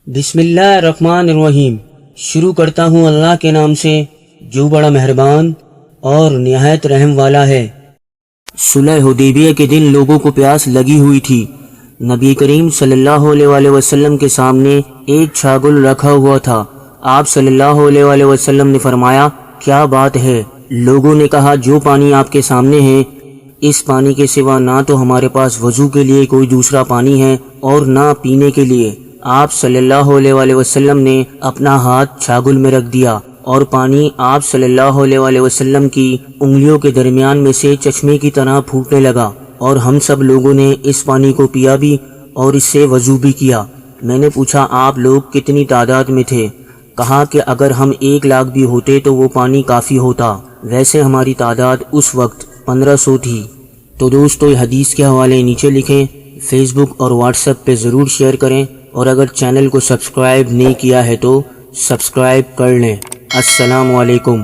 بسم اللہ الرحمن الرحیم۔ شروع کرتا ہوں اللہ کے نام سے جو بڑا مہربان اور نہایت رحم والا ہے۔ صلح حدیبیہ کے دن لوگوں کو پیاس لگی ہوئی تھی۔ نبی کریم صلی اللہ علیہ وسلم کے سامنے ایک چھاگل رکھا ہوا تھا۔ آپ صلی اللہ علیہ وسلم نے فرمایا، کیا بات ہے؟ لوگوں نے کہا، جو پانی آپ کے سامنے ہے، اس پانی کے سوا نہ تو ہمارے پاس وضو کے لیے کوئی دوسرا پانی ہے اور نہ پینے کے لیے۔ آپ صلی اللہ علیہ وسلم نے اپنا ہاتھ چھاگل میں رکھ دیا اور پانی آپ صلی اللہ علیہ وسلم کی انگلیوں کے درمیان میں سے چشمے کی طرح پھوٹنے لگا، اور ہم سب لوگوں نے اس پانی کو پیا بھی اور اس سے وضو بھی کیا۔ میں نے پوچھا، آپ لوگ کتنی تعداد میں تھے؟ کہا کہ اگر ہم 1,00,000 بھی ہوتے تو وہ پانی کافی ہوتا۔ ویسے ہماری تعداد اس وقت 1500 تھی۔ تو دوستو، یہ حدیث کے حوالے نیچے لکھیں، فیس بک اور واٹس ایپ پہ ضرور شیئر کریں، اور اگر چینل کو سبسکرائب نہیں کیا ہے تو سبسکرائب کر لیں۔ السلام علیکم۔